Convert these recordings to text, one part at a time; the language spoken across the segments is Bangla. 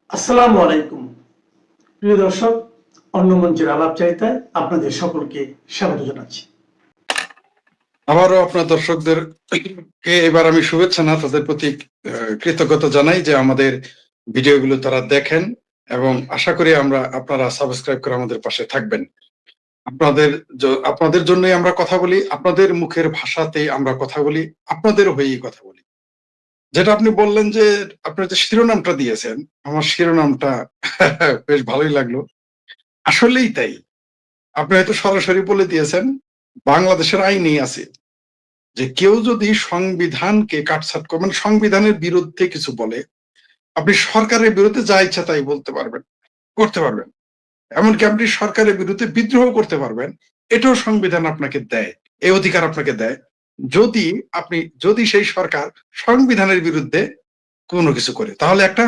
আসসালামু আলাইকুম প্রিয় দর্শক, অন্য মঞ্চের আলাপচারিতায় আপনাদের সকলকে স্বাগত জানাচ্ছি। আবারও আপনার দর্শকদের এবার আমি শুভেচ্ছা না তাদের প্রতি কৃতজ্ঞতা জানাই যে আমাদের ভিডিওগুলো তারা দেখেন এবং আশা করি আপনারা সাবস্ক্রাইব করে আমাদের পাশে থাকবেন। আপনাদের জন্যই আমরা কথা বলি, আপনাদের মুখের ভাষাতে আমরা কথা বলি, আপনাদের হয়েই কথা বলি। যেটা আপনি বললেন যে আপনার যে শিরোনামটা দিয়েছেন, আমার শিরোনামটা বেশ ভালোই লাগলো। আসলেই তাই। আপনি হয়তো সরাসরি বলে দিয়েছেন বাংলাদেশের আইনেই আছে যে কেউ যদি সংবিধানকে কাটছাঁট করে মানে সংবিধানের বিরুদ্ধে কিছু বলে, আপনি সরকারের বিরুদ্ধে যা ইচ্ছা তাই বলতে পারবেন, করতে পারবেন। এমনকি আপনি সরকারের বিরুদ্ধে বিদ্রোহ করতে পারবেন। এটাও সংবিধান আপনাকে দেয়। এই অধিকার আপনাকে দেয়। যদি যদি সেই সরকার সংবিধানের বিরুদ্ধে কোনো কিছু করে। তাহলে একটা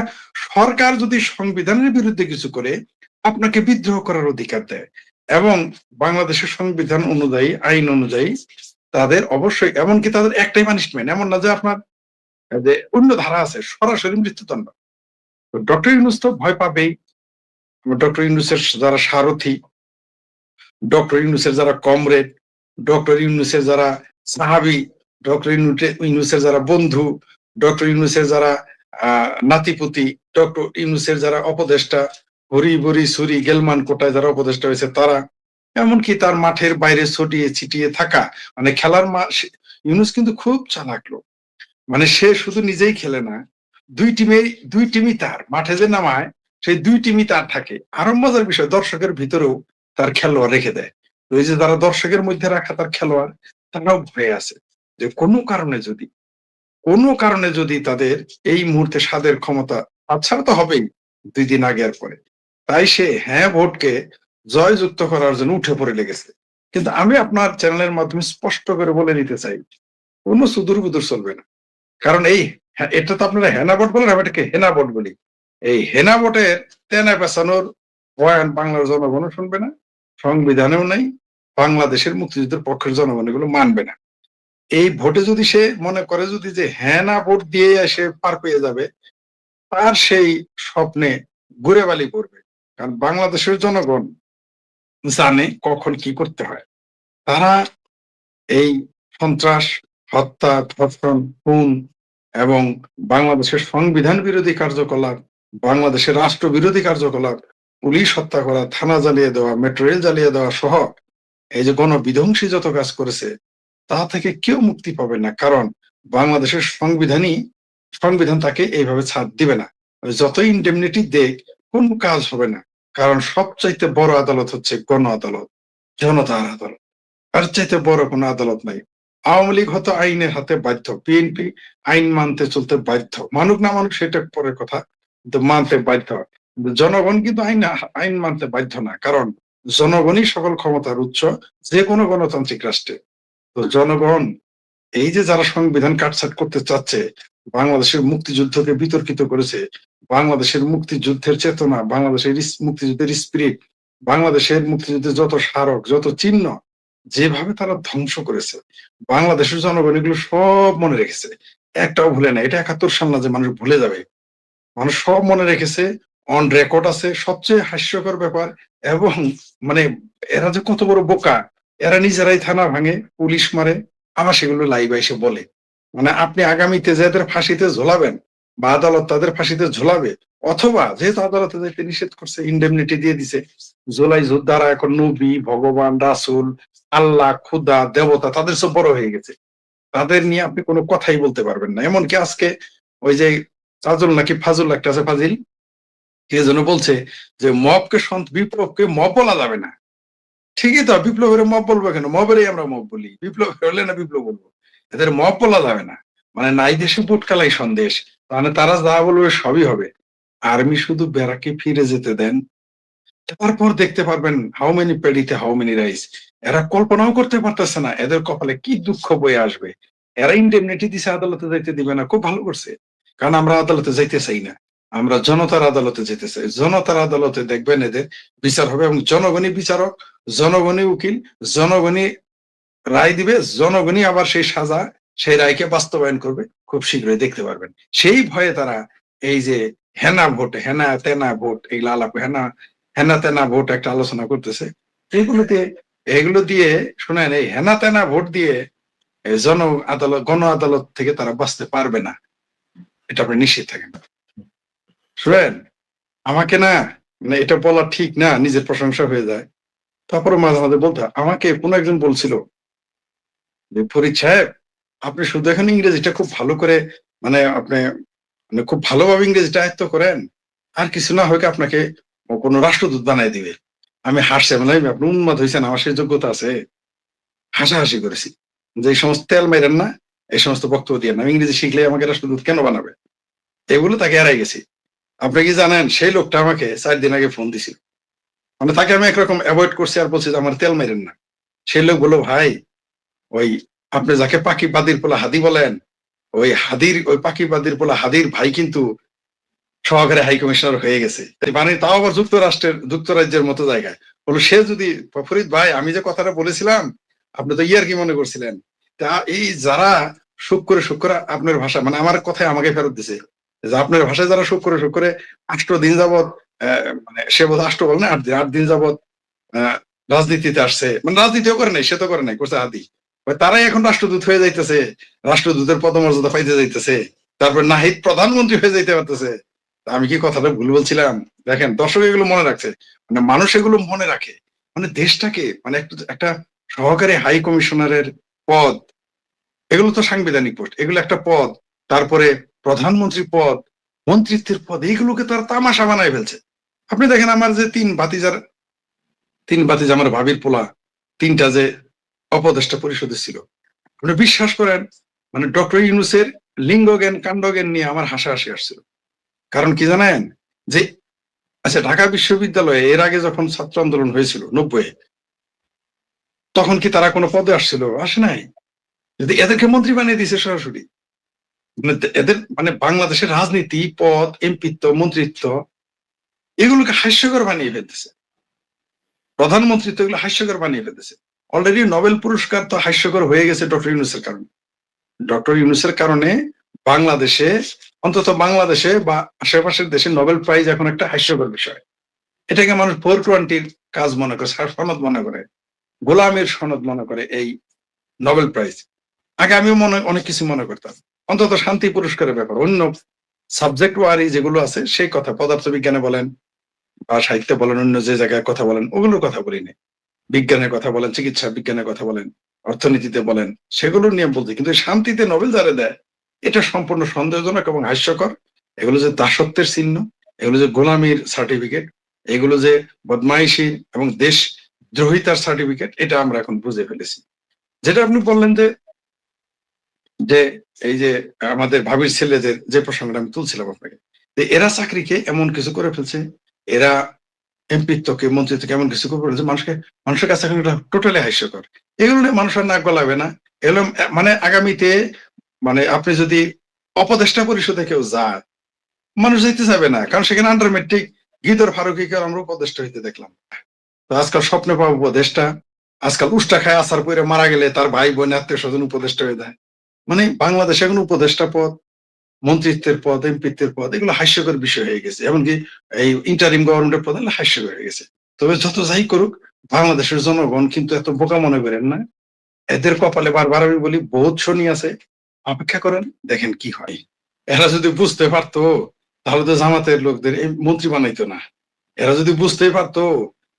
সরকার যদি সংবিধানের বিরুদ্ধে কিছু করে আপনাকে বিদ্রোহ করার অধিকার দেয়। এবং বাংলাদেশের সংবিধান অনুযায়ী, আইন অনুযায়ী তাদের অবশ্যই এমনকি তাদের একটাই পানিশমেন্ট, এমন না যে আপনার যে অন্য ধারা আছে সরাসরি মৃত্যুদণ্ড। ডক্টর ইউনূস তো ভয় পাবেই। ডক্টর ইউনূসের যারা সারথি, ডক্টর ইউনূসের যারা কমরেড, ডক্টর ইউনূসের যারা সাহাবী, ডক্টর ইউনূসের যারা বন্ধু, ডক্টর ইউনূসের যারা নাতিপুতি, ডক্টর ইউনূসের যারা উপদেষ্টা, হরি বরি সুরি গেলমান কোটায় যারা উপদেষ্টা হয়েছে তারা, এমনকি তার মাঠের বাইরে ছটিয়ে ছিটিয়ে থাকা মানে খেলার ইউনূস কিন্তু খুব চালাক লোক। মানে সে শুধু নিজেই খেলে না, দুই টিমই তার মাঠে যে নামায় সেই দুই টিমই তার থাকে। আরো মজার বিষয়, দর্শকের ভিতরেও তার খেলোয়াড় রেখে দেয়। ওই যে তারা দর্শকের মধ্যে রাখা তার খেলোয়াড়, তারাও ভয়ে আছে যে কোনো কারণে যদি তাদের এই মুহূর্তে স্বাদের ক্ষমতা আচ্ছা তো হবেই 2 দিন আগে আর পরে, তাই সে হ্যাঁ ভোটকে জয়যুক্ত করার জন্য উঠে পড়ে লেগেছে। কিন্তু আমি আপনার চ্যানেলের মাধ্যমে স্পষ্ট করে বলে দিতে চাই, কোনো সুদূর বুদুর চলবে না। কারণ এটা তো আপনারা হেনা ভোট বলেন, আমি এটাকে হেনা ভোট বলি। এই হেনা ভোটের তেনা পেছানোর বয়ান বাংলার জনগণও শুনবে না, সংবিধানেও নাই, বাংলাদেশের মুক্তিযুদ্ধের পক্ষের জনগণ এগুলো মানবে না। এই ভোটে যদি সে মনে করে যদি যে হেনা ভোট দিয়ে এসে পার পেয়ে যাবে, তার সেই স্বপ্নে ঘুরে বালি পড়বে। কারণ বাংলাদেশের জনগণ জানে কখন কি করতে হয়। তারা এই সন্ত্রাস, হত্যা, ধর্ষণ, খুন এবং বাংলাদেশের সংবিধান বিরোধী কার্যকলাপ, বাংলাদেশের রাষ্ট্র বিরোধী কার্যকলাপ, পুলিশ হত্যা করা, থানা জ্বালিয়ে দেওয়া, মেট্রো রেল জ্বালিয়ে দেওয়া সহ এই যে গণবিধ্বংসী যত কাজ করেছে তা থেকে কেউ মুক্তি পাবে না। কারণ বাংলাদেশের সংবিধান তাকে এইভাবে ছাড় দিবে না। যতই ইন্ডেমনিটি দেখ, কোন কাজ হবে না। কারণ সবচাইতে বড় আদালত হচ্ছে গণ আদালত, জনতার আদালত। তার চাইতে বড় কোনো আদালত নাই। আওয়ামী লীগ হয়তো আইনের হাতে বাধ্য, বিএনপি আইন মানতে চলতে বাধ্য, মানুক না মানুক সেটা পরের কথা, কিন্তু মানতে বাধ্য। কিন্তু জনগণ কিন্তু আইন মানতে বাধ্য না, কারণ জনগণই সকল ক্ষমতার উৎস যে কোনো গণতান্ত্রিক রাষ্ট্রে। তো জনগণ এই যে যারা সংবিধান কাটছাট করতে চাচ্ছে, বাংলাদেশের মুক্তিযুদ্ধকে বিতর্কিত করেছে, বাংলাদেশের মুক্তিযুদ্ধের চেতনা, বাংলাদেশের মুক্তিযুদ্ধের স্পিরিট, বাংলাদেশের মুক্তিযুদ্ধের যত স্মারক, যত চিহ্ন যেভাবে তারা ধ্বংস করেছে, বাংলাদেশের জনগণ এগুলো সব মনে রেখেছে, একটাও ভুলে না। এটা 71 সাল না যে মানুষ ভুলে যাবে, মানুষ সব মনে রেখেছে, অন রেকর্ড আছে। সবচেয়ে হাস্যকর ব্যাপার, এবং মানে এরা যে কত বড় বোকা, এরা নিজেরাই থানা ভাঙে, পুলিশ মারে, আবার সেগুলো লাইভ এসে বলে। মানে আপনি আগামীতে যাদের ফাঁসিতে ঝোলাবেন বা আদালত তাদের ফাঁসিতে ঝোলাবে, অথবা যেহেতু আদালতে যাইতে নিষেধ করছে, ইন্ডেমনিটি দিয়ে দিছে, জোলাই যোদ্ধারা এখন নবী, ভগবান, রাসূল, আল্লাহ, খুদা, দেবতা তাদের সব বড় হয়ে গেছে, তাদের নিয়ে আপনি কোনো কথাই বলতে পারবেন না। এমনকি আজকে ওই যে ফাজল নাকি ফাজুল একটা আছে, ফাজিল, কে যেন বলছে যে বিপ্লবকে মব বলা যাবে না। ঠিকই তো, বিপ্লবের মব বলবো কেন? মবেরই আমরা মব বলি, বিপ্লব হলে না বিপ্লব বলবো, এদের মব বলা যাবে না। মানে নাই দেশে পুটকালাই সন্দেশ, মানে তারা যা বলবে সবই হবে। আর্মি শুধু ব্যারাকে ফিরে যেতে দেন, তারপর দেখতে পারবেন হাউ মেনি পেডিতে হাউ মেনি রাইস। এরা কল্পনাও করতে পারতেছে না এদের কপালে কি দুঃখ বয়ে আসবে। এরা ইন্ডেমনিটি দিছে, আদালতে যাইতে দিবে না, খুব ভালো করছে। কারণ আমরা আদালতে যাইতে চাই না, আমরা জনতার আদালতে যেতে চাই। জনতার আদালতে দেখবেন এদের বিচার হবে, এবং জনগণই বিচারক, জনগণই উকিল, জনগণই রায় দিবে, জনগণই আবার সেই সাজা, সেই রায়কে বাস্তবায়ন করবে। খুব শীঘ্রই দেখতে পারবেন। সেই ভয়ে তারা এই যে হেনা ভোট, হেনা তেনা ভোট, এগুলো আলাপ, হেনা হেনা তেনা ভোট একটা আলোচনা করতেছে। এগুলো দিয়ে শুনেন, এই হেনা তেনা ভোট দিয়ে এই গণ আদালত থেকে তারা বাঁচতে পারবে না, এটা আপনি নিশ্চিত থাকেন। শুনেন, আমাকে না, মানে এটা বলা ঠিক না, নিজের প্রশংসা হয়ে যায়। তারপরে মাঝে মাঝে বলতে আমাকে কোন একজন বলছিল যে ফরিদ সাহেব, আপনি শুধু এখন ইংরেজিটা খুব ভালো করে, মানে আপনি মানে খুব ভালোভাবে ইংরেজিটা আয়ত্ত করেন, আর কিছু না হয় আপনাকে কোনো রাষ্ট্রদূত বানাই দিবে। আমি হাসছি, মানে আপনি উন্মাদ হয়েছেন, আমার সেই যোগ্যতা আছে? হাসাহাসি করেছি যে এই সমস্ত তেল মেরেন না, এই সমস্ত বক্তব্য দিয়ে না, ইংরেজি শিখলে আমাকে রাষ্ট্রদূত কেন বানাবে, এগুলো তাকে এড়াই গেছি। আপনি কি জানেন, সেই লোকটা আমাকে 4 দিন আগে ফোন দিছিল, মানে তাকে আমি একরকম অ্যাভয়েড করছি আর বলছি যে আমার তেল মেরেন না। সেই লোক বললো, ভাই ওই আপনি যাকে পাখি বাদির পোলা হাদি বলেন, ওই পাখি বাদির পোলা হাদির ভাই কিন্তু সহকারী হাই কমিশনার হয়ে গেছে, মানে তাও আবার যুক্তরাজ্যের মতো জায়গায়। বলো সে যদি, ফরিদ ভাই আমি যে কথাটা বলেছিলাম আপনি তো ইয়ার কি মনে করছিলেন? তা এই যারা সুখ করে আপনার ভাষা, মানে আমার কথায় আমাকে ফেরত দিছে যে আপনার ভাষায় যারা সুখ করে 8 দিন যাবৎ, মানে সে বোধ 8 বল না 8 দিন যাবৎ রাজনীতিতে আসছে, মানে রাজনীতিও করে নাই, সে তো করে নাই, করছে হাদি, তারাই এখন রাষ্ট্রদূত হয়ে যাইতেছে, রাষ্ট্রদূতের পদমর্যাদা পাইতে যাইতেছে, তারপর নাহিদ প্রধানমন্ত্রী হয়ে যাইতে পারতেছে। আমি কি কথাটা ভুল বলছিলাম? দেখেন, দর্শক এগুলো মনে রাখছে, মানে মানুষ এগুলো মনে রাখে, মানে দেশটাকে, মানে একটা সহকারী হাই কমিশনারের পদ, এগুলো তো সাংবিধানিক পোস্ট, এগুলো একটা পদ, তারপরে প্রধানমন্ত্রী পদ, মন্ত্রিত্বের পদ, এইগুলোকে তার তামাশা বানায় ফেলছে। আপনি দেখেন আমার যে 3 ভাতিজা আমার ভাবির পোলা, 3টা যে উপদেষ্টা পরিষদে ছিল, আপনি বিশ্বাস করেন, মানে ডক্টর ইউনূসের লিঙ্গজ্ঞান কাণ্ডজ্ঞান নিয়ে আমার হাসাহাসি আসছিল। কারণ কি জানেন, যে আচ্ছা ঢাকা বিশ্ববিদ্যালয়ে এর আগে যখন ছাত্র আন্দোলন হয়েছিল 90-এ, তখন কি তারা কোনো পদে আসছিল? আসে নাই। যদি এদেরকে মন্ত্রী বানিয়ে দিয়েছে সরাসরি, মানে এদের মানে বাংলাদেশের রাজনীতি, পদ, এমপিত্ব, মন্ত্রিত্ব, এগুলোকে হাস্যকর বানিয়ে ফেলতেছে। প্রধানমন্ত্রিত্ব এগুলো হাস্যকর বানিয়ে ফেলতেছে। অলরেডি নোবেল পুরস্কার তো হাস্যকর হয়ে গেছে ডক্টর ইউনূসের কারণে। ডক্টর ইউনূসের কারণে বাংলাদেশে, অন্তত বাংলাদেশে বা আশেপাশের দেশে নোবেল প্রাইজ এখন একটা হাস্যকর বিষয়। এটাকে মানুষ 420 কাজ মনে করে, সনদ মনে করে, গোলামের সনদ মনে করে এই নোবেল প্রাইজ। আগে আমিও অনেক কিছু মনে করতাম, অন্তত শান্তি পুরস্কারের ব্যাপার, অন্য সাবজেক্ট ওয়ারি যেগুলো আছে সেই কথা, পদার্থবিজ্ঞানে বলেন বা সাহিত্যে বলেন, অন্য যে জায়গায় কথা বলেন ওগুলোর কথা বলিনি, বিজ্ঞানের কথা বলেন, চিকিৎসা বিজ্ঞানের কথা বলেন, অর্থনীতিতে বলেন, সেগুলো নিয়ে বলছি। কিন্তু শান্তিতে নোবেল যারা দেয়, এটা সম্পূর্ণ সন্দেহজনক এবং হাস্যকর। এগুলো যে দাসত্বের চিহ্ন, এগুলো যে গোলামির সার্টিফিকেট, এগুলো যে বদমাইশি এবং দেশ দ্রোহিতার সার্টিফিকেট, এটা আমরা এখন বুঝে ফেলেছি। যেটা আপনি বললেন যে যে এই যে আমাদের ভাবির ছেলেদের যে প্রসঙ্গটা আমি তুলছিলাম আপনাকে, যে এরা চাকরিকে এমন কিছু করে ফেলছে, এরা এমপিত্বকে, মন্ত্রিত্বকে এমন কিছু করে ফেলছে, মানুষের কাছে এখন এটা টোটালি হাস্যকর। এগুলো নিয়ে মানুষের নাক গলাবে না। এগুলো মানে আগামীতে, মানে আপনি যদি উপদেষ্টা পরিষদে কেউ যায়, মানুষ যেতে চাবে না, কারণ সেখানে আন্ডার মেট্রিক গীতর ফারুকিকে আমরা উপদেষ্টা হইতে দেখলাম। তো আজকাল স্বপ্নে পাবো উপদেষ্টা, আজকাল উষ্টা খায় আসার পরে মারা গেলে তার ভাই বোন আত্মীয় স্বজন উপদেষ্টা হয়ে যায়। মানে বাংলাদেশে এখন উপদেষ্টা পদ, মন্ত্রিত্বের পদ, এমপিত্বের পদ, এগুলো হাস্যকর বিষয় হয়ে গেছে। এমনকি এই ইন্টারিম গভর্নমেন্টের পদ হাস্যকর হয়ে গেছে। তবে যত যাই করুক, বাংলাদেশের জনগণ কিন্তু এত বোকা মনে করেন না। এদের কপালে বারবার আমি বলি বহুত শনি আছে, অপেক্ষা করেন, দেখেন কি হয়। এরা যদি বুঝতে পারতো, তাহলে তো জামাতের লোকদের এই মন্ত্রী বানাইতো না। এরা যদি বুঝতেই পারতো,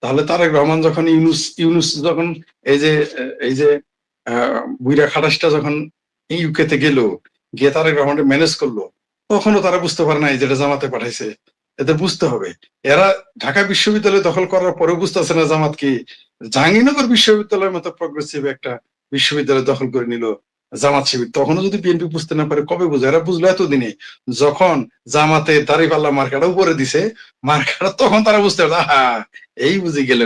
তাহলে তারেক রহমান যখন ইউনুস যখন এই যে বুইরা খাটাসটা যখন ইউকে তে গেল, গিয়ে তারেক রহমান ম্যানেজ করলো, তখনও তারা বুঝতে পারে নাই যেটা জামাতে পাঠাইছে। এদের বুঝতে হবে, এরা ঢাকা বিশ্ববিদ্যালয় দখল করার পরেও বুঝতেছে না জামাত কি জাহাঙ্গীরনগর বিশ্ববিদ্যালয়ের মতো প্রগ্রেসিভ একটা বিশ্ববিদ্যালয় দখল করে নিল জামাত শিবির। তখনও যদি বিএনপি বুঝতে না পারে, কবে বুঝে? এরা বুঝলো এতদিনে, যখন জামাতে দাঁড়িপাল্লা মার্কাটা উপরে দিছে, মার্কাটা তখন তারা বুঝতে পারবে, আহা এই বুঝি গেল।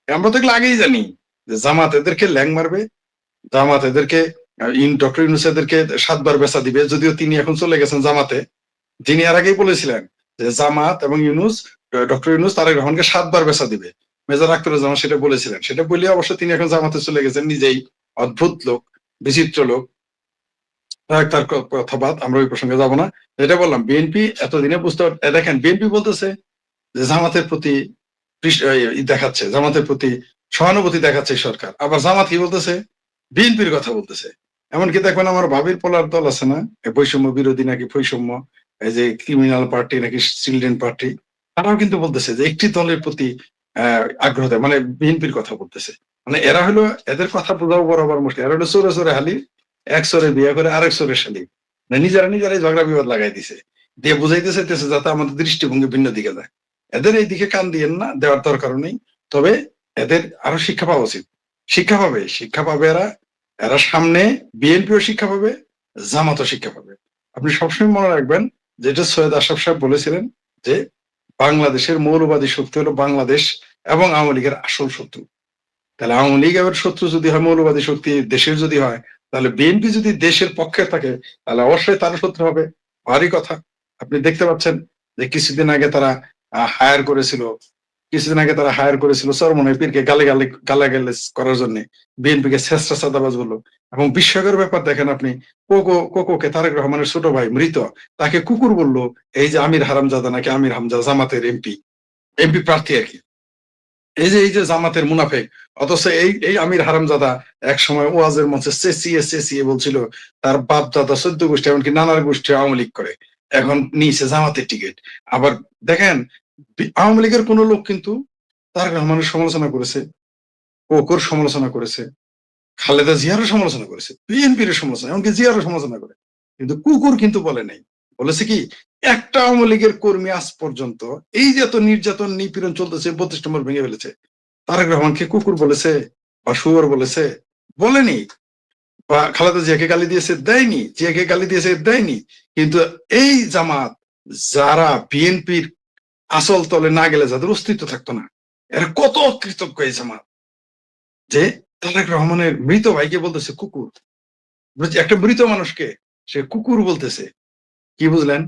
আমরা তো এগুলো আগেই জানি যে জামাত এদেরকে ল্যাং মারবে, জামাত এদেরকে ডক্টর ইউনূস এদেরকে 7 বার বেচা দিবে। যদিও তিনি এখন চলে গেছেন জামাতে, যিনি এর আগেই বলেছিলেন যে জামাত এবং ডক্টর ইউনূস তারেক রহমানকে 7 বার বেচা দিবে, মেজর আখতারুজ্জামান সেটা বলেছিলেন। সেটা বলে অবশ্য তিনি এখন জামাতে চলে গেছেন, নিজেই অদ্ভুত লোক, বিচিত্র লোক। তার কথা বাদ, আমরা ওই প্রসঙ্গে যাব না। যেটা বললাম, বিএনপি এতদিনে বুঝতে দেখেন, বিএনপি বলতেছে যে জামাতের প্রতি দেখাচ্ছে, জামাতের প্রতি সহানুভূতি দেখাচ্ছে সরকার, আবার জামাত কি বলতেছে, বিএনপির কথা বলতেছে। এমনকি দেখবেন আমার ভাবির পোলার দল আছে না, বৈষম্য বিরোধী নাকি বৈষম্য, এই যে ক্রিমিনাল পার্টি নাকি চিলড্রেন পার্টি, তারাও কিন্তু বলতেছে যে একটি দলের প্রতি আগ্রহ দেয়, মানে বিএনপির কথা বলতেছে। মানে এরা হলো, এদের কথা বোঝাও বরাবর মুশকিল। এরা হলো চোরে চোরে হালি, এক চোরে বিয়ে করে আরেক চোরে শালি, মানে নিজেরা নিজেরাই ঝগড়া বিবাদ লাগাই দিছে, দিয়ে বুঝাইতে চাইতেছে যাতে আমাদের দৃষ্টিভঙ্গি ভিন্ন দিকে যায়। এদের এই দিকে কান দিয়েন না, দেওয়ার দরকার নেই। তবে এদের আরো শিক্ষা পাওয়া উচিত। শিক্ষা পাবে এরা। এরা সামনে বিএনপিও শিক্ষা পাবে, জামাতও শিক্ষা পাবে। আপনি সবসময় মনে রাখবেন, যেটা সৈয়দ আশরাফ সাহেব বলেছিলেন, যে বাংলাদেশের মৌলবাদী শক্তি হলো বাংলাদেশ এবং আওয়ামী লীগের আসল শত্রু। তাহলে আওয়ামী লীগ এবার শত্রু যদি হয়, মৌলবাদী শক্তি দেশের যদি হয়, তাহলে বিএনপি যদি দেশের পক্ষে থাকে, তাহলে অবশ্যই তারা শত্রু হবে। ভারী কথা। আপনি দেখতে পাচ্ছেন যে কিছুদিন আগে তারা হায়ার করেছিল চরমনাই পীরকে গালাগালি করার জন্য, বিএনপি কে শেষরা চাঁদাবাজ বললো। এবং বিস্ময়কর ব্যাপার দেখেন আপনি, কোকোকে, তারেক রহমানের ছোট ভাই মৃত, তাকে কুকুর বললো এই যে আমির হারামজাদা, নাকি আমির হামজা, জামাতের এমপি প্রার্থী আর কি, এই যে জামাতের মুনাফেক। অথচ এই আমির হারামজাদা এক সময় ওয়াজের মঞ্চে চেঁচিয়ে বলছিল তার বাপ দাদা 14 গোষ্ঠী, এমনকি নানার গোষ্ঠী আওয়ামী লীগ করে, এখন নিয়েছে জামাতের টিকিট। আবার দেখেন, আওয়ামী লীগের কোন লোক কিন্তু তারেক রহমানের সমালোচনা করেছে, কোকোর সমালোচনা করেছে, খালেদা জিয়ারও সমালোচনা করেছে, বিএনপির সমালোচনা, এমনকি জিয়ারও সমালোচনা করে। কিন্তু কুকুর কিন্তু বলে নাই। বলেছে কি, একটা আওয়ামী লীগের কর্মী আজ পর্যন্ত, এই যে এত নির্যাতন নিপীড়ন চলতেছে, 32 নম্বর ভেঙে ফেলেছে, তারেক রহমানকে কুকুর বলেছে বা শুয়োর বলেছে? বলেনি। বা খালেদা জিয়াকে গালি দিয়েছে? দেয়নি। জিয়াকে গালি দিয়েছে? দেয়নি। কিন্তু এই জামাত, যারা বিএনপির আসল তলে না গেলে যাদের অস্তিত্ব থাকতো না, এরা কত কৃতজ্ঞ এই জামাত, যে তারেক রহমানের মৃত ভাইকে বলতেছে কুকুর। একটা মৃত মানুষকে সে কুকুর বলতেছে। কি বুঝলেন?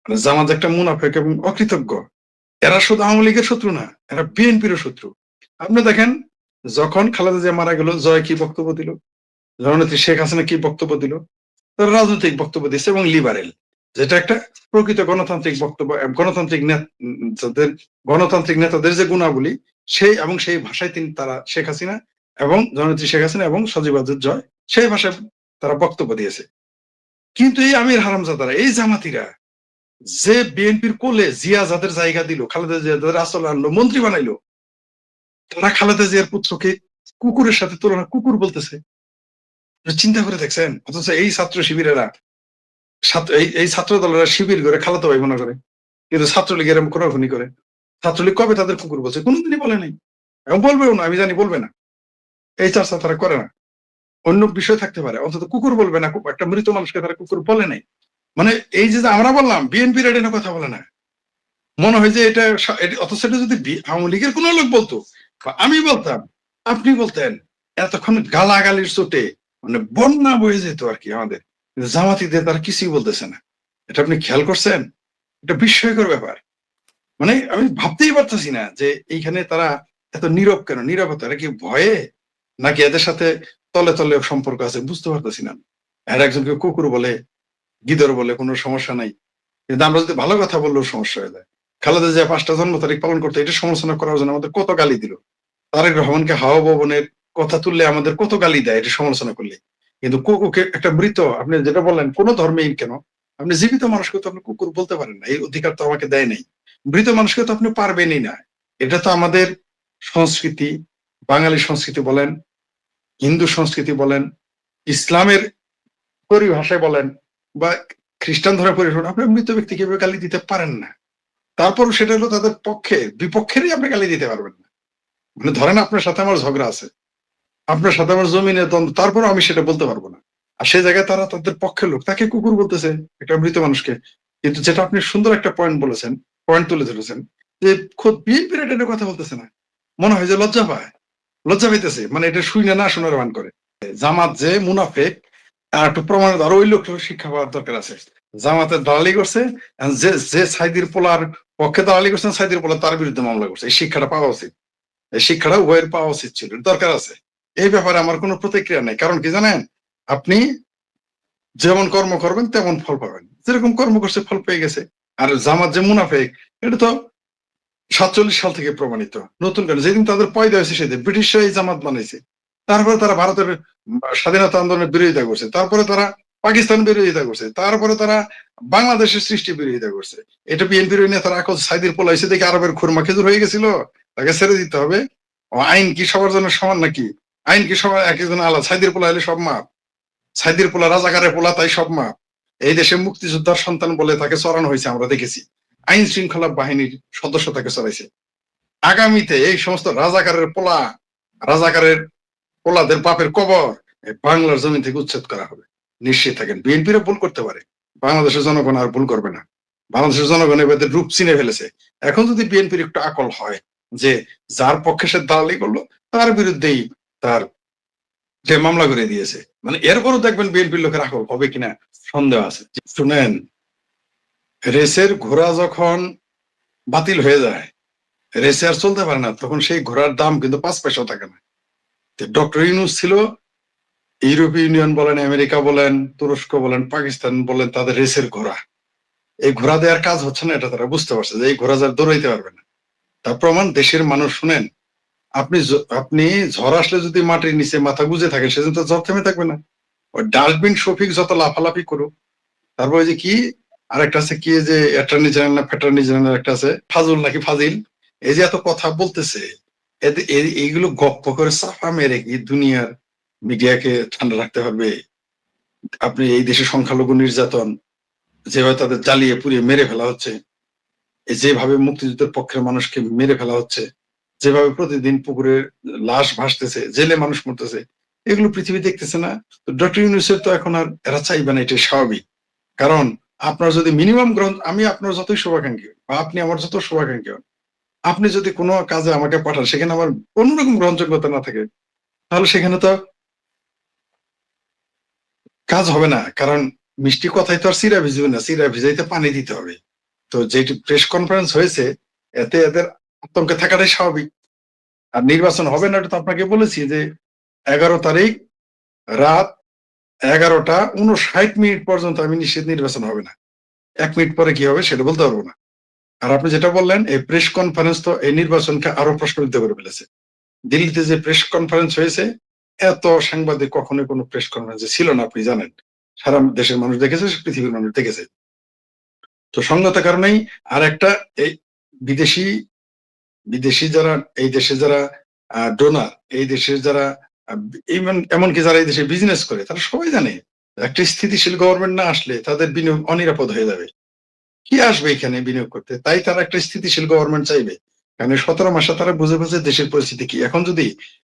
মানে জামাত একটা মুনাফেক এবং অকৃতজ্ঞ। এরা শুধু আওয়ামী লীগের শত্রু না, এরা বিএনপির শত্রু। আপনি দেখেন, যখন খালেদা জিয়া মারা গেল, জয় কি বক্তব্য দিল, জননেত্রী শেখ হাসিনা কি বক্তব্য দিল? তারা রাজনৈতিক বক্তব্য দিচ্ছে এবং লিবারেল, যেটা একটা প্রকৃত গণতান্ত্রিক বক্তব্য। যাদের গণতান্ত্রিক নেতাদের যে গুণাবলী, সেই ভাষায় তারা শেখ হাসিনা এবং জননেত্রী শেখ হাসিনা এবং সজীব ওয়াজেদ জয়, সেই ভাষায় তারা বক্তব্য দিয়েছে। কিন্তু এই আমির হারামজাদারা, এই জামাতিরা, যে বিএনপির কোলে জিয়া যাদের জায়গা দিল, খালেদা জিয়া যাদের আসল আনলো, মন্ত্রী বানাইলো, তারা খালেদা জিয়ার পুত্রকে কুকুরের সাথে তুলনা, কুকুর বলতেছে। চিন্তা করে দেখছেন? অথচ এই ছাত্র শিবিরেরা, এই ছাত্র দলেরা শিবির করে খালাতো ভাই মনে করে, কিন্তু ছাত্রলীগের খুনাখুনি করে। ছাত্রলীগ কবে তাদের কুকুর বলছে? কোনোদিনই বলে নাই, এবং বলবেও না, আমি জানি বলবে না। এই চর্চা তারা করে না। অন্য বিষয় থাকতে পারে, অন্তত কুকুর বলবে না। একটা মৃত মানুষকে তারা কুকুর বলে নাই। মানে এই যে আমরা বললাম বিএনপির এটা কথা বলে না, মনে হয় যে এটা, অথচ এটা যদি আওয়ামী লীগের কোন লোক বলতো বা আমি বলতাম, আপনি বলতেন, এতক্ষণ গালাগালির চোটে মানে বন্যা বয়ে যেত আর কি আমাদের। কিন্তু জামাতিদের তারা কিছুই বলতেছে না। এটা আপনি খেয়াল করছেন? এটা বিস্ময়কর ব্যাপার। মানে আমি ভাবতেই পারতেছি না যে এইখানে তারা এত নীরব কেন। নীরবতা এরা কি ভয়ে, নাকি এদের সাথে তলে তলে সম্পর্ক আছে, বুঝতে পারতেছি না। আর একজনকে কুকুর বলে, গিদর বলে, কোনো সমস্যা নাই। কিন্তু আমরা যদি ভালো কথা বললেও সমস্যা হয়ে যায়। খালেদা জিয়া 5টা জন্ম তারিখ পালন করতে, এটা সমালোচনা করার জন্য আমাদের কত গালি দিল। তারেক রহমানকে হাওয়া ভবনের কথা তুললে আমাদের কত গালি দেয় এটা সমালোচনা করলে। কিন্তু কুকুরকে, একটা মৃত, আপনি যেটা বললেন কোন ধর্মেই কেন, আপনি জীবিত মানুষকে তো আপনি কুকুর বলতে পারেন না, এই অধিকার তো আমাকে দেয় নাই। মৃত মানুষকে তো আপনি পারবেনই না। এটা তো আমাদের সংস্কৃতি, বাঙালি সংস্কৃতি বলেন, হিন্দু সংস্কৃতি বলেন, ইসলামের পরিভাষায় বলেন, বা খ্রিস্টান ধর্মের পরিভাষা, আপনি মৃত ব্যক্তিকে গালি দিতে পারেন না। তারপর সেটা হলো তাদের পক্ষে, বিপক্ষেরই আপনি গালি দিতে পারবেন না। মানে ধরেন আপনার সাথে আমার ঝগড়া আছে, আপনার সাথে আমার জমিনের দ্বন্দ্ব, তারপরও আমি সেটা বলতে পারবো না। আর সেই জায়গায় তারা তাদের পক্ষের লোক, তাকে কুকুর বলতেছে, একটা মৃত মানুষকে। কিন্তু যেটা আপনি সুন্দর একটা পয়েন্ট তুলে ধরেছেন, যে খোদ বিএনপির এটা কথা বলতেছে না। মনে হয় যে লজ্জা পায়, লজ্জা পাইতেছে, মানে এটা শুই না শোনার ভান করে। জামাত যে মুনাফেক, আর একটু প্রমাণিত, আরো ওই লোক শিক্ষা পাওয়ার দরকার আছে। জামাতের দালালি করছে, যে যে সাইদির পোলার পক্ষে দালালি করছেন, সাইদির পোলা তার বিরুদ্ধে মামলা করছে। এই শিক্ষাটা পাওয়া উচিত, এই শিক্ষাটা উভয়ের পাওয়া উচিত ছিল, দরকার আছে। এই ব্যাপারে আমার কোনো প্রতিক্রিয়া নেই। কারণ কি জানেন আপনি, যেমন কর্ম করবেন তেমন ফল পাবেন, যেরকম কর্ম করছে ফল পেয়ে গেছে। আর জামাত যে মুনাফেক, এটা তো 47 সাল থেকে প্রমাণিত, নতুন কেন, যেদিন তাদের পয়দা হয়েছে সেদিন ব্রিটিশরা এই জামাত বানাইছে। তারপরে তারা ভারতের স্বাধীনতা আন্দোলনের বিরোধিতা করছে, তারপরে তারা পাকিস্তান বিরোধিতা করছে, তারপরে তারা বাংলাদেশের সৃষ্টি বিরোধিতা করছে। এটা বিএনপির নেতারা এখন সাইদির পোলা এসে দেখে আরবের খুরমা খেজুর হয়ে গেছিল, তাকে ছেড়ে দিতে হবে। ও আইন কি সবার জন্য সমান নাকি? আইন কি সবার এক একজন আলাদা? সাইদির পোলা হলে সব মাপ, সাইদির পোলা রাজাকারের পোলা তাই সব মাপ। এই দেশে মুক্তিযোদ্ধার সন্তান বলে তাকে চড়ানো হয়েছে, আমরা দেখেছি। আইন শৃঙ্খলা বাহিনীর সদস্য তাকে চড়াইছে। আগামীতে এই সমস্ত রাজাকারের পোলা, রাজাকারের পোলাদের বাপের কবর বাংলার জমি থেকে উচ্ছেদ করা হবে, নিশ্চিত থাকেন। বিএনপিরও ভুল করতে পারে, বাংলাদেশের জনগণ আর ভুল করবে না। বাংলাদেশের জনগণ এবার রূপ চিনে ফেলেছে। এখন যদি বিএনপির একটু আকল হয় যে যার পক্ষে সে দালালি করলো তার বিরুদ্ধেই তার যে মামলা করে দিয়েছে, মানে এরপরও দেখবেন বিএনপির লোকের আকল হবে কিনা সন্দেহ আছে। শুনেন, রেসের ঘোড়া যখন বাতিল হয়ে যায়, রেসে আর চলতে পারে না, তখন সেই ঘোড়ার দাম কিন্তু 5 পয়সাও থাকে না। ডক্টর ইউনূস ছিল, ইউরোপীয় ইউনিয়ন বলেন, আমেরিকা বলেন, তুরস্ক বলেন, পাকিস্তান বলেন, তাদের রেসের ঘোড়া। এই ঘোড়া দেওয়ার কাজ হচ্ছে না, এটা তারা বুঝতে পারছে যে এই ঘোড়া যার দৌড়াইতে পারবে না। তার প্রমাণ দেশের মানুষ। শুনেন, আপনি ঝড় আসলে যদি মাটির নিচে মাথা গুজে থাকেন, সেদিন তো ঝড় থেমে থাকবে না। ওই ডাস্টবিন শফিক যত লাফালাফি করুক, তারপরে যে কি আরেকটা আছে, কি যে অ্যাটর্নি জেনারেল না ফেটার্নি জেনারেল একটা আছে, ফাজুল নাকি ফাজিল, এই যে এত কথা বলতেছে, এইগুলো গপ্প করে চাপা মেরে কি দুনিয়ার মিডিয়াকে ঠান্ডা রাখতে পারবে? আপনি এই দেশে সংখ্যালঘু নির্যাতন যেভাবে তাদের জ্বালিয়ে পুড়িয়ে মেরে ফেলা হচ্ছে, যেভাবে মুক্তিযুদ্ধের পক্ষের মানুষকে মেরে ফেলা হচ্ছে, যেভাবে প্রতিদিন পুকুরে লাশ ভাসতেছে, জেলে মানুষ মরতেছে, এগুলো পৃথিবী দেখতেছে না। তো ডক্টর ইউনূসের তো এখন আর এরা চাইবে না, এটাই স্বাভাবিক। কারণ আপনার যদি মিনিমাম গ্রহণ, আমি আপনার যতই শুভাকাঙ্ক্ষী বা আপনি আমার যত শুভাকাঙ্ক্ষী হন, আপনি যদি কোনো কাজে আমাকে পাঠান, সেখানে আমার কোনোরকম গ্রহণযোগ্যতা না থাকে, তাহলে সেখানে তো কাজ হবে না। কারণ মিষ্টি কথাই তো আর চিরা ভিজবে না, চিরা ভিজাইতে পানি দিতে হবে। তো যেটি প্রেস কনফারেন্স হয়েছে, এতে এদের আতঙ্কে থাকাটাই স্বাভাবিক। আর নির্বাচন হবে না, এটা তো আপনাকে বলেছি যে 11 তারিখ রাত 11টা 59 মিনিট পর্যন্ত আমি নিশ্চিত নির্বাচন হবে না। 1 মিনিট পরে কি হবে সেটা বলতে পারবো না। আর আপনি যেটা বললেন, এই প্রেস কনফারেন্স তো এই নির্বাচনকে আরো প্রশ্নবিদ্ধ করে ফেলেছে। দিল্লিতে যে প্রেস কনফারেন্স হয়েছে, এত সাংবাদিক কখনোই কোনো প্রেস কনফারেন্সে ছিল না, আপনি জানেন। সারা দেশের মানুষ দেখেছে, পৃথিবীর মানুষ দেখেছে। তো সঙ্গত কারণেই আর একটা, এই বিদেশি বিদেশি যারা এই দেশে যারা ডোনার, এই দেশের যারা এমনকি যারা এই দেশে বিজনেস করে, তারা সবাই জানে একটা স্থিতিশীল গভর্নমেন্ট না আসলে তাদের বিনিয়োগ অনিরাপদ হয়ে যাবে। কি আসবে এখানে বিনিয়োগ করতে? তাই তারা একটা স্থিতিশীল গভর্নমেন্ট চাইবে। কারণ 17 মাসে তারা বুঝে বুঝে দেশের পরিস্থিতি কি। এখন যদি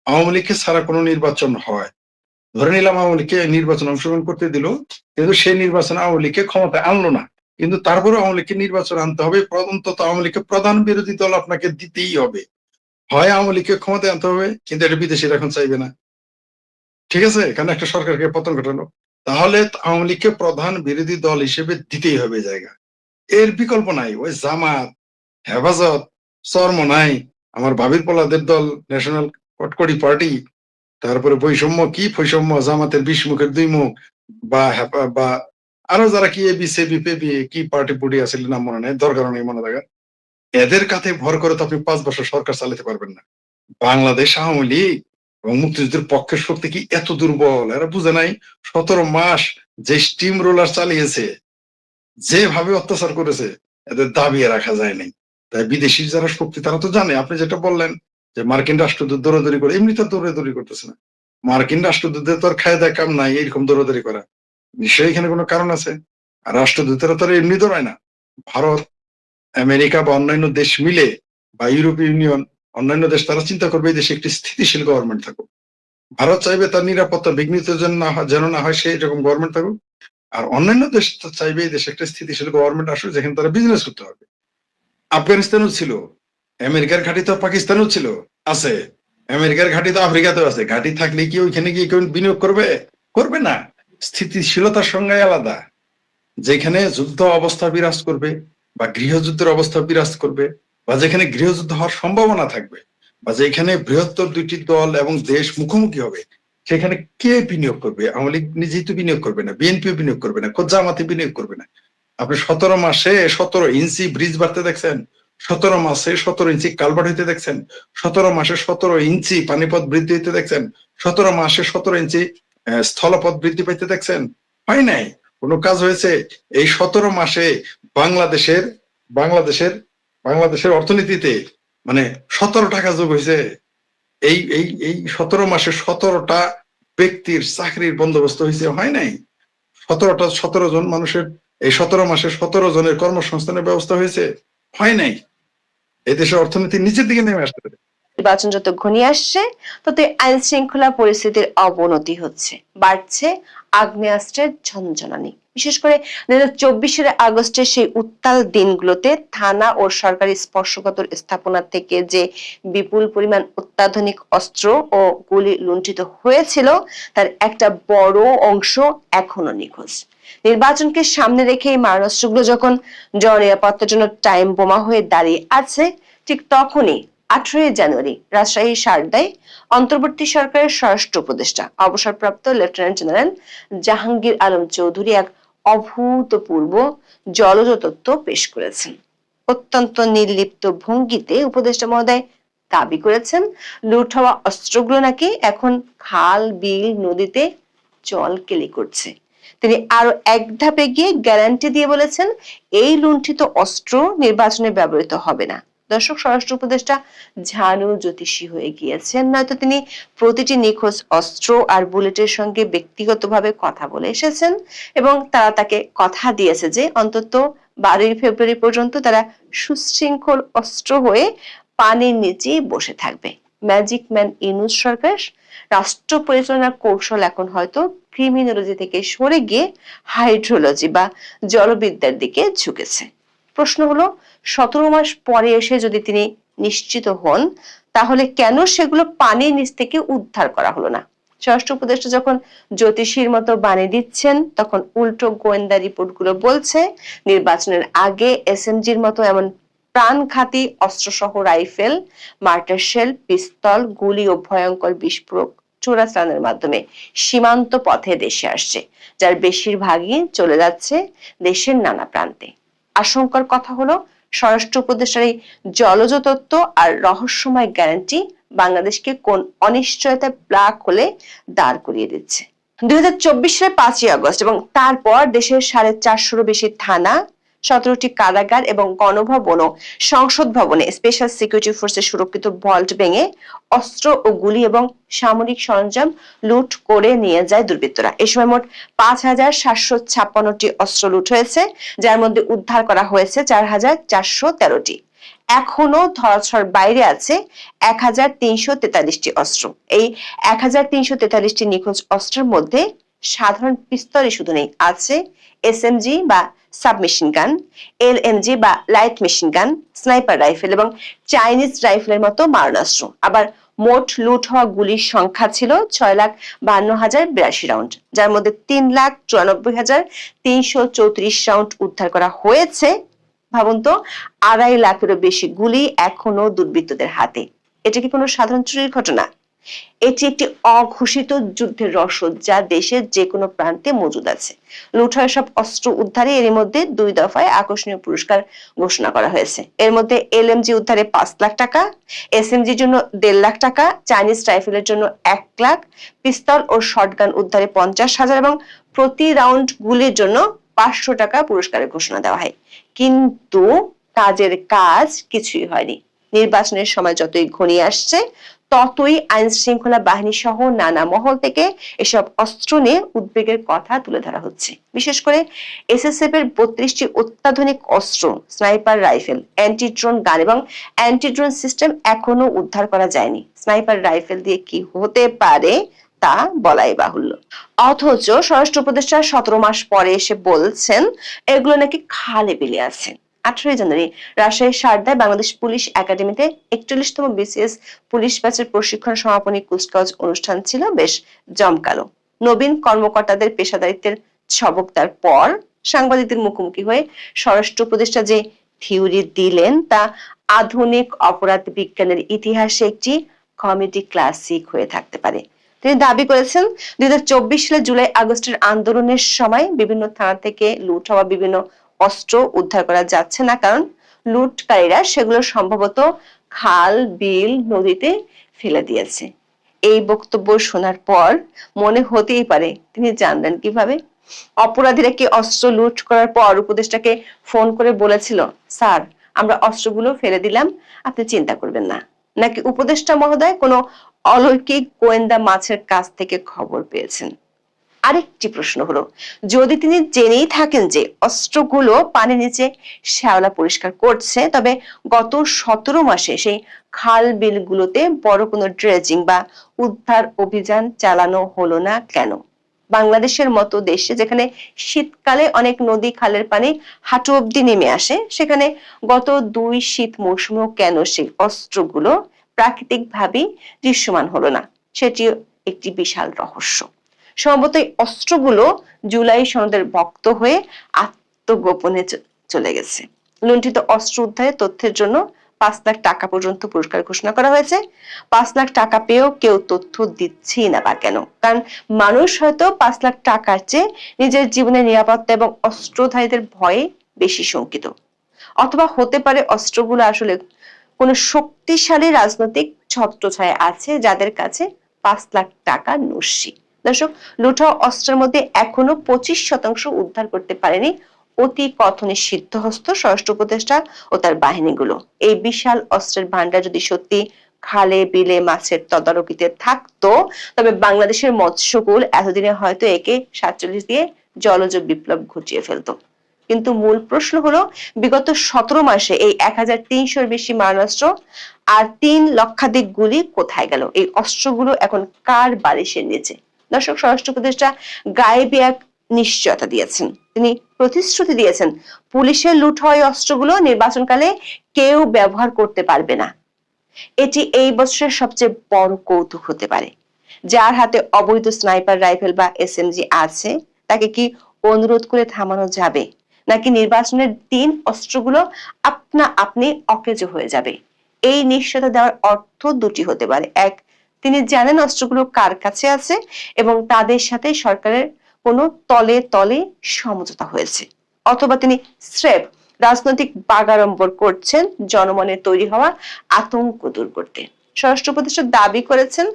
আওয়ামী লীগকে ছাড়া কোনো নির্বাচন হয়, ধরে নিলাম আওয়ামী লীগকে নির্বাচন অংশগ্রহণ করতে দিল, কিন্তু সেই নির্বাচন আওয়ামী লীগকে ক্ষমতায় আনলো না, কিন্তু তারপরে আওয়ামী লীগকে নির্বাচন আনতে হবে, অন্তত আওয়ামী লীগকে প্রধান বিরোধী দল আপনাকে দিতেই হবে। হয় আওয়ামী লীগকে ক্ষমতায় আনতে হবে, কিন্তু এটা বিদেশিরা এখন চাইবে না, ঠিক আছে, কারণ একটা সরকারকে পতন ঘটানো। তাহলে আওয়ামী লীগকে প্রধান বিরোধী দল হিসেবে দিতেই হবে জায়গা, এর বিকল্প নাই। ওই জামাত, হেফাজত, চরমনাই, আমার ভাবির পোলাদের দল ন্যাশনাল কটকটি পার্টি, তারপরে বৈষম্য কি বৈষম্য, জামাতের 20 মুখের 2 মুখ, বা বা আরো যারা কি এবি সেবি পেবি কি পার্টি পুটি আসলে নাম মনে নেই, দরকার নেই মনে থাকার, এদের কাছে ভর করে তো আপনি 5 বছর সরকার চালাতে পারবেন না। বাংলাদেশ আওয়ামী লীগ এবং মুক্তিযুদ্ধের পক্ষের শক্তি কি এত দুর্বল? এরা বুঝে নাই 17 মাস যে স্টিম রোলার চালিয়েছে, যেভাবে অত্যাচার করেছে, এদের দাবিয়ে রাখা যায় নাই। তাই বিদেশি যারা শক্তি তারা তো জানে। আপনি যেটা বললেন যে মার্কিন রাষ্ট্রদূত দৌড়াদৌড়ি করে, এমনি তো দৌড়াদৌড়ি করতেছে না। মার্কিন রাষ্ট্রদূতের তো আর খায় দেয় কাম নাই এইরকম দৌড়াদৌড়ি করা, নিশ্চয়ই এখানে কোনো কারণ আছে। আর রাষ্ট্রদূতেরা তো আর এমনি দৌড়ায় না। ভারত, আমেরিকা বা অন্যান্য দেশ মিলে, বা ইউরোপীয় ইউনিয়ন, অন্যান্য দেশ, তারা চিন্তা করবে এই দেশে একটি স্থিতিশীল গভর্নমেন্ট থাকুক। ভারত চাইবে তার নিরাপত্তা বিঘ্নিত যেন না হয়, সেই রকম গভর্নমেন্ট থাকুক। আর অন্যান্য দেশ চাইবে এই দেশে একটা স্থিতিশীল গভর্নমেন্ট আসুক, যেখানে তারা বিজনেস করতে হবে। আফগানিস্তানও ছিল, আমেরিকার ঘাঁটি তো পাকিস্তানও ছিল, আছে। আমেরিকার ঘাঁটি তো আফ্রিকাতেও আছে। ঘাঁটি থাকলে কি ওইখানে গিয়ে কেউ বিনিয়োগ করবে? করবে না। স্থিতিশীলতার সংজ্ঞাই আলাদা। যেখানে যুদ্ধ অবস্থা বিরাজ করবে, বা গৃহযুদ্ধের অবস্থা বিরাজ করবে, বা যেখানে গৃহযুদ্ধ হওয়ার সম্ভাবনা থাকবে, বা যেখানে বৃহত্তর 2টি দল এবং দেশ মুখোমুখি হবে, সেখানে কে বিনিয়োগ করবে? আওয়ামী লীগ নিজেই তো বিনিয়োগ করবে না, বিএনপিও বিনিয়োগ করবে না, খোদ জামাতে বিনিয়োগ করবে না। আপনি 17 মাসে 17 ইঞ্চি ব্রিজ বাড়তে দেখছেন, 17 মাসে 17 ইঞ্চি কালভার্ট হইতে দেখছেন, 17 মাসে 17 ইঞ্চি পানিপথ বৃদ্ধি হইতে দেখছেন, 17 মাসে 17 ইঞ্চি স্থলপথ বৃদ্ধি পাইতে দেখছেন? হয় নাই। কোনো কাজ হয়েছে? এই 17 মাসে বাংলাদেশের বাংলাদেশের বাংলাদেশের অর্থনীতিতে মানে 17 টাকা যোগ হয়েছে। এই এই এই 17 মাসে 17টা ব্যক্তির চাকরির বন্দোবস্ত হয়েছে? হয় নাই। 17 জন মানুষের এই 17 মাসে 17 জনের কর্মসংস্থানের ব্যবস্থা হয়েছে? হয় নাই। এই দেশের অর্থনীতি নিচের দিকে নেমে আসতে পারে। নির্বাচন যত ঘনিয়ে আসছে ততই আইন শৃঙ্খলা পরিস্থিতির অবনতি হচ্ছে, বাড়ছে আগ্নেয়াস্ত্রের ঝনঝনানি। বিশেষ করে 2024 আগস্টের সেই উত্তাল দিনগুলোতে থানা ও সরকারি স্পর্শকাতর স্থাপনা থেকে যে বিপুল পরিমাণ অত্যাধুনিক অস্ত্র ও গুলি লুণ্ঠিত হয়েছিল তার একটা বড় অংশ এখনো নিখোঁজ। নির্বাচনকে সামনে রেখে এই মারণাস্ত্রগুলো যখন জননিরাপত্তার জন্য টাইম বোমা হয়ে দাঁড়িয়ে আছে, ঠিক তখনই 18 জানুয়ারি রাজশাহীর শারদায় অন্তর্বর্তী সরকারের স্বরাষ্ট্র উপদেষ্টা অবসরপ্রাপ্ত লেফটেন্যান্ট জেনারেল জাহাঙ্গীর আলম চৌধুরী এক অভূতপূর্ব জলজ তথ্য পেশ করেছেন। অত্যন্ত নির্লিপ্ত ভঙ্গিতে উপদেষ্টা মহোদয় দাবি করেছেন, লুট হওয়া অস্ত্রগুলো নাকি এখন খাল, বিল, নদীতে জলকেলি করছে। তিনি আরো এক ধাপে গিয়ে গ্যারান্টি দিয়ে বলেছেন, এই লুণ্ঠিত অস্ত্র নির্বাচনে ব্যবহৃত হবে না। দর্শক, স্বরাষ্ট্র উপদেষ্টা ঝানু জ্যোতিষী হয়ে গিয়েছেন, নয়তো তিনি প্রতিটি নিখোঁজ অস্ত্র আর বুলেটের সঙ্গে ব্যক্তিগতভাবে কথা বলে এসেছেন এবং তারা তাকে কথা দিয়েছে যে অন্তত 12 ফেব্রুয়ারি পর্যন্ত তারা সুশৃঙ্খল অস্ত্র হয়ে পানির নিচেই বসে থাকবে। ম্যাজিক ম্যান ইউনূস সরকার রাষ্ট্র পরিচালনার কৌশল এখন হয়তো ক্রিমিনোলজি থেকে সরে গিয়ে হাইড্রোলজি বা জলবিদ্যার দিকে ঝুঁকেছে। প্রশ্ন হলো, 17 মাস পরে এসে যদি তিনি নিশ্চিত হন, তাহলে কেন সেগুলো পানির নিচ থেকে উদ্ধার করা হলো না? স্বরাষ্ট্র উপদেষ্টা যখন জ্যোতিষীর মতো বাণী দিচ্ছেন, তখন উল্টো গোয়েন্দা রিপোর্টগুলো বলছে নির্বাচনের আগে এসএমজির মতো এমন প্রাণঘাতী অস্ত্রসহ রাইফেল, মার্টার শেল, পিস্তল, গুলি ও ভয়ঙ্কর বিস্ফোরক চোরাচালানের মাধ্যমে সীমান্ত পথে দেশে আসছে, যার বেশিরভাগই চলে যাচ্ছে দেশের নানা প্রান্তে। আশঙ্কার কথা হলো, স্বরাষ্ট্র উপদেষ্টার এই জলজ তত্ত্ব আর রহস্যময় গ্যারান্টি বাংলাদেশকে কোন অনিশ্চয়তায় ব্ল্যাক হোলে দাঁড় করিয়ে দিচ্ছে। 2024 সালের 5ই আগস্ট এবং তারপর দেশের 450 বেশি থানা, 17টি কারাগার এবং গণভবন ও সংসদ ভবনে স্পেশাল সিকিউরিটি ফোর্সের সুরক্ষিত ভল্ট ভেঙে অস্ত্র ও গুলি এবং সামরিক সরঞ্জাম লুট করে নিয়ে যায় দুর্বৃত্তরা। এই সময় মোট 5756টি অস্ত্র লুট হয়েছে, যার মধ্যে উদ্ধার করা হয়েছে 4413টি। এখনো ধরাছোঁয়ার বাইরে আছে 1343টি অস্ত্র। এই 1343টি নিখোঁজ অস্ত্রের মধ্যে সাধারণ পিস্তলই শুধু নেই, আছে এসএমজি বা সাবমেশিন গান, এলএমজি বা light machine gun, sniper rifle এবং চাইনিজ রাইফেলের মতো মারণাস্ত্র। আবার মোট লুট হওয়া গুলির সংখ্যা ছিল 6,52,082 রাউন্ড, যার মধ্যে 3,94,334 রাউন্ড উদ্ধার করা হয়েছে। ভাবুন তো, 2.5 লাখেরও বেশি গুলি এখনো দুর্বৃত্তদের হাতে। এটা কি কোনো সাধারণ চুরির ঘটনা? এটি একটি অঘোষিত যুদ্ধের রসদ যা দেশের যে কোনো প্রান্তে মজুদ আছে। লুট হওয়া সব অস্ত্র উদ্ধারে এর মধ্যে 2 দফায় আকর্ষণীয় পুরস্কার ঘোষণা করা হয়েছে। এর মধ্যে এলএমজি উদ্ধারে 5 লাখ টাকা, এসএমজির জন্য 1.5 লাখ টাকা, চাইনিজ রাইফেলের জন্য 1 লাখ, পিস্তল ও শটগান উদ্ধারে 50,000 এবং প্রতি রাউন্ড গুলির জন্য 500 টাকা পুরস্কারের ঘোষণা দেওয়া হয়। কিন্তু কাজের কাজ কিছুই হয়নি। নির্বাচনের সময় যতই ঘনিয়ে আসছে, ততই আইন শৃঙ্খলা বাহিনী সহ নানা মহল থেকে এসব অস্ত্র নিয়ে উদ্বেগের কথা তুলে ধরা হচ্ছে। বিশেষ করে এসএসএফ এর 32টি অত্যাধুনিক অস্ত্র, স্নাইপার রাইফেল, অ্যান্টি ড্রোন গান এবং অ্যান্টি ড্রোন সিস্টেম এখনো উদ্ধার করা যায়নি। স্নাইপার রাইফেল দিয়ে কি হতে পারে তা বলাই বাহুল্য। অথচ স্বরাষ্ট্র উপদেষ্টা 17 মাস পরে এসে বলছেন এগুলো নাকি খালে বিলে আছে। 18 জানুয়ারি রাজশাহীর শারদায় বাংলাদেশ পুলিশ একাডেমিতে 41তম বিসিএস পুলিশ ব্যাচের প্রশিক্ষণ সমাপনী কুচকাওয়াজ অনুষ্ঠান ছিল বেশ জমকালো। নবীন কর্মকর্তাদের পেশাদারিত্বের ছবক দেওয়ার পর সাংবাদিকদের মুখোমুখি হয়ে স্বরাষ্ট্র উপদেষ্টা যে থিওরি দিলেন তা আধুনিক অপরাধ বিজ্ঞানের ইতিহাসে একটি কমেডি ক্লাসিক হয়ে থাকতে পারে। তিনি দাবি করেছেন 2024 সালে জুলাই আগস্টের আন্দোলনের সময় বিভিন্ন থানা থেকে লুট হওয়া বিভিন্ন অস্ত্র উদ্ধার করা যাচ্ছে না, কারণ লুটকারীরা সেগুলো সম্ভবত খাল বিল নদীতে ফেলে দিয়েছে। এই বক্তব্য শোনার পর মনে হতেই পারে তিনি জানলেন কিভাবে। অপরাধীরা কি অস্ত্র লুট করার পর উপদেষ্টাকে ফোন করে বলেছিল, স্যার আমরা অস্ত্রগুলো ফেলে দিলাম, আপনি চিন্তা করবেন না? নাকি উপদেষ্টা মহোদয় কোনো অলৌকিক গোয়েন্দা মাছের কাছ থেকে খবর পেয়েছেন? আরেকটি প্রশ্ন হলো, যদি তিনি জেনেই থাকেন যে অস্ত্রগুলো পানি নিচে শ্যাওলা পরিষ্কার করছে, তবে গত 17 মাসে সেই খাল বিলগুলোতে বড় কোনো ড্রেজিং বা উদ্ধার অভিযান চালানো হলো না কেন? বাংলাদেশের মতো দেশে যেখানে শীতকালে অনেক নদী খালের পানি হাঁটু অব্দি নেমে আসে, সেখানে গত 2 শীত মৌসুমেও কেন সেই অস্ত্রগুলো প্রাকৃতিকভাবেই দৃশ্যমান হলো না? সেটিও একটি বিশাল রহস্য। সম্ভবত এই অস্ত্রগুলো জুলাই সনদের ভক্ত হয়ে আত্মগোপনে চলে গেছে। লুণ্ঠিত অস্ত্র উদ্ধারের তথ্যের জন্য 5 লাখ টাকা পর্যন্ত পুরস্কার ঘোষণা করা হয়েছে। 5 লাখ টাকা পেয়েও কেউ তথ্য দিচ্ছেই না বা কেন? কারণ মানুষ হয়তো 5 লাখ টাকার চেয়ে নিজের জীবনের নিরাপত্তা এবং অস্ত্রধারীদের ভয়ে বেশি শঙ্কিত। অথবা হতে পারে অস্ত্রগুলো আসলে কোনো শক্তিশালী রাজনৈতিক ছত্রছায়া আছে যাদের কাছে 5 লাখ টাকা নস্যি। দর্শক, লুট হওয়া অস্ত্রের মধ্যে এখনো 25% উদ্ধার করতে পারেনি অতি কথনে সিদ্ধহস্ত স্বরাষ্ট্র উপদেষ্টা ও তার বাহিনীগুলো। এই বিশাল অস্ত্রের ভান্ডার যদি সত্যি খালে বিলে মাছের তদারকিতে থাকতো, তবে বাংলাদেশের মৎস্যকুল এতদিনে হয়তো একে 47 দিয়ে জলজ বিপ্লব ঘটিয়ে ফেলতো। কিন্তু মূল প্রশ্ন হলো, বিগত 17 মাসে এই 1300-এর বেশি মারণাস্ত্র আর 3 লক্ষাধিক গুলি কোথায় গেল? এই অস্ত্রগুলো এখন কার বালিশের নিচে? দর্শক, স্বরাষ্ট্র উপদেষ্টা গায়েবী এক নিশ্চয়তা দিয়েছেন। তিনি প্রতিশ্রুতি দিয়েছেন পুলিশের লুট হওয়া অস্ত্রগুলো নির্বাচনকালে কেউ ব্যবহার করতে পারবে না। এটি এই বছরের সবচেয়ে বড় কৌতুক হতে পারে। যার হাতে অবৈধ স্নাইপার রাইফেল বা এসএমজি আছে, তাকে কি অনুরোধ করে থামানো যাবে, নাকি নির্বাচনের দিন অস্ত্রগুলো আপনা আপনি অকেজো হয়ে যাবে? এই নিশ্চয়তা দেওয়ার অর্থ দুটি হতে পারে। এক, তিনি জানেন অস্ত্রগুলো কার কাছে আছে এবং তাদের সাথে সরকারের কোনো তলে তলে সমঝোতা হয়েছে। অথবা তিনি স্রেফ রাজনৈতিক বাগাড়ম্বর করছেন জনমনে তৈরি হওয়া আতঙ্ক দূর করতে। স্বরাষ্ট্র উপদেষ্টা দাবি করেছেন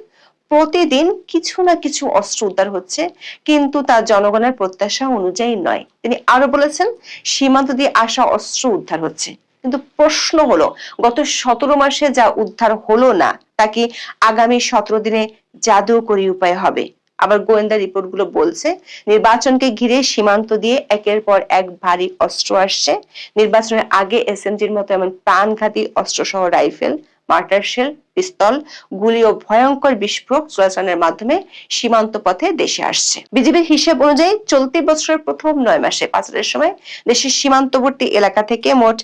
প্রতিদিন কিছু না কিছু অস্ত্র উদ্ধার হচ্ছে, কিন্তু তা জনগণের প্রত্যাশা অনুযায়ী নয়। তিনি আরো বলেছেন সীমান্ত দিয়ে আসা অস্ত্র উদ্ধার হচ্ছে, কিন্তু প্রশ্ন হলো গত 17 মাসে যা উদ্ধার হলো না, তা কি আগামী 17 দিনে জাদুকরী উপায় হবে? আবার গোয়েন্দা রিপোর্ট গুলো বলছে নির্বাচনকে ঘিরে সীমান্ত দিয়ে একের পর এক ভারী অস্ত্র আসছে। নির্বাচনের আগে এসএমজির মতো এমন প্রাণঘাতী অস্ত্র সহ রাইফেল, মার্টার শেল, পিস্তল, গুলি ও ভয়ঙ্কর বিস্ফোরক চোরাচালানের মাধ্যমে সীমান্ত পথে দেশে আসছে। বিজিবির হিসেব অনুযায়ী চলতি বছরের প্রথম 9 মাসে পাচারের সময় দেশের সীমান্তবর্তী এলাকা থেকে মোট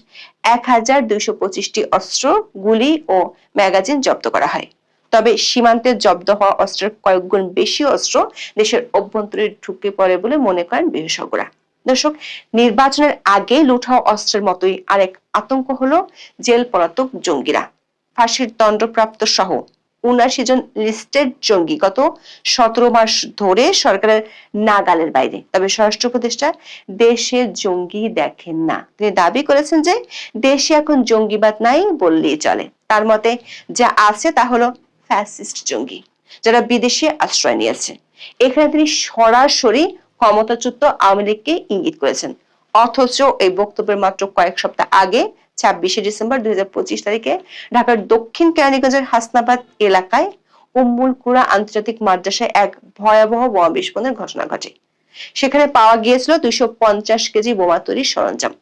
1225টি অস্ত্র, গুলি ও ম্যাগাজিন জব্দ করা হয়। তবে সীমান্তে জব্দ হওয়া অস্ত্রের কয়েক গুণ বেশি অস্ত্র দেশের অভ্যন্তরে ঢুকে পড়ে বলে মনে করেন বিশেষজ্ঞরা। দর্শক, নির্বাচনের আগে লুট হওয়া অস্ত্রের মতোই আরেক আতঙ্ক হলো জেল পলাতক জঙ্গিরা। ফাঁসির দণ্ডপ্রাপ্ত সহ 79 জন লিস্টেড জঙ্গি গত 17 মাস ধরে সরকারের নাগালের বাইরে। তবে স্বরাষ্ট্র উপদেষ্টা দেশে জঙ্গি দেখেন না। তিনি দাবি করেছেন যে দেশে এখন জঙ্গিবাদ নাই বললেই চলে। তার মতে যা আছে তা হলো ফ্যাসিস্ট জঙ্গি, যারা বিদেশে আশ্রয় নিয়েছে। এখানে তিনি সরাসরি ক্ষমতাচ্যুত আওয়ামী লীগকে ইঙ্গিত করেছেন। অথচ এই বক্তব্যের মাত্র কয়েক সপ্তাহ আগে 26শে ডিসেম্বর 2025 তারিখে ঢাকার দক্ষিণ কেরানীগঞ্জের হাসনাবাদ এলাকায় উম্মুল কুরা আন্তর্জাতিক মাদ্রাসায় এক ভয়াবহ বোমা বিস্ফোরণের ঘটনা ঘটে। সেখানে পাওয়া গিয়েছিল 250 কেজি বোমা তৈরির সরঞ্জাম।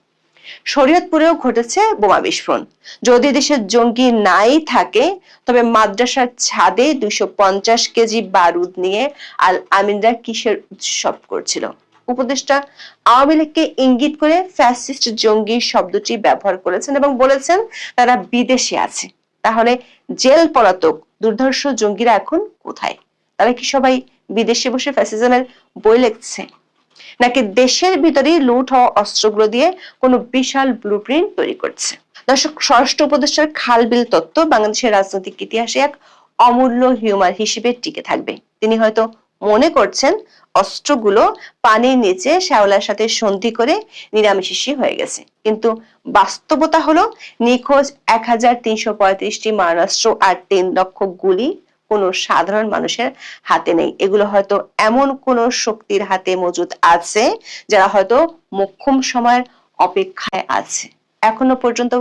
শরীয়তপুরেও ঘটেছে বোমা বিস্ফোরণ। যদি দেশে জঙ্গি নাই থাকে, তবে মাদ্রাসার ছাদে 250 কেজি বারুদ নিয়ে আল আমিনরা কিসের উৎসব করছিল? উপদেষ্টা আওয়ামী লীগকে ইঙ্গিত করে ফ্যাসিস্ট জঙ্গি শব্দটি ব্যবহার করেছেন এবং বলেছেন তারা বিদেশে আছে। তাহলে জেল পলাতক দুর্ধর্ষ জঙ্গিরা এখন কোথায়? তারা কি সবাই বিদেশে বসে ফ্যাসিজমের বই লিখছে, নাকি দেশের ভিতরেই লুট হওয়া অস্ত্রগুলো দিয়ে কোনো বিশাল ব্লুপ্রিন্ট তৈরি করছে? দর্শক, স্বরাষ্ট্র উপদেষ্টার খালবিল তত্ত্ব বাংলাদেশের রাজনৈতিক ইতিহাসে এক অমূল্য হিউমার হিসেবে টিকে থাকবে। তিনি হয়তো মনে করছেন অস্ত্রগুলো পানির নিচে শ্যাওলার সাথে সন্ধি করে নিরামিষি হয়ে গেছে, কিন্তু বাস্তবতা হলো নিখোঁজ 1335টি মারণাস্ত্র আর 3 লক্ষ গুলি কোনো সাধারণ মানুষের হাতে নেই। এগুলো হয়তো এমন কোন শক্তির হাতে মজুদ আছে যারা হয়তো মোক্ষম সময়ের অপেক্ষায় আছে। এখনো পর্যন্ত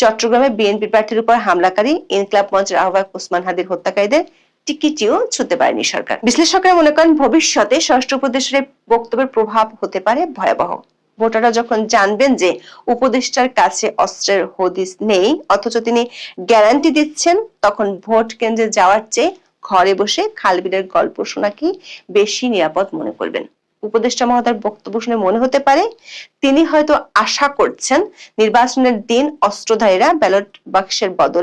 চট্টগ্রামে বিএনপি প্রার্থীর উপর হামলাকারী ইনকিলাব মঞ্চের আহ্বায়ক ওসমান হাদির হত্যাকারীদের টিকিটিও ছুঁতে পারেনি সরকার। বিশ্লেষকরা মনে করেন ভবিষ্যতে ষষ্ঠ উপদেষ্টার বক্তব্যের প্রভাব হতে পারে ভয়াবহ। ভোটাররা যখন জানবেন যে উপদেষ্টার কাছে অস্ত্রের হদিস নেই অথচ তিনি গ্যারান্টি দিচ্ছেন, তখন ভোট কেন্দ্রে যাওয়ার চেয়ে ঘরে বসে খালবিলের গল্প শোনা কি বেশি নিরাপদ মনে করবেন। উপদেষ্টা মহোদয়ের বক্তব্য শুনে মনে হতে পারে তিনি হয়তো আশা করছেন নির্বাচনের দিন অস্ত্রধারীরা ব্যালট বাক্সের বদলে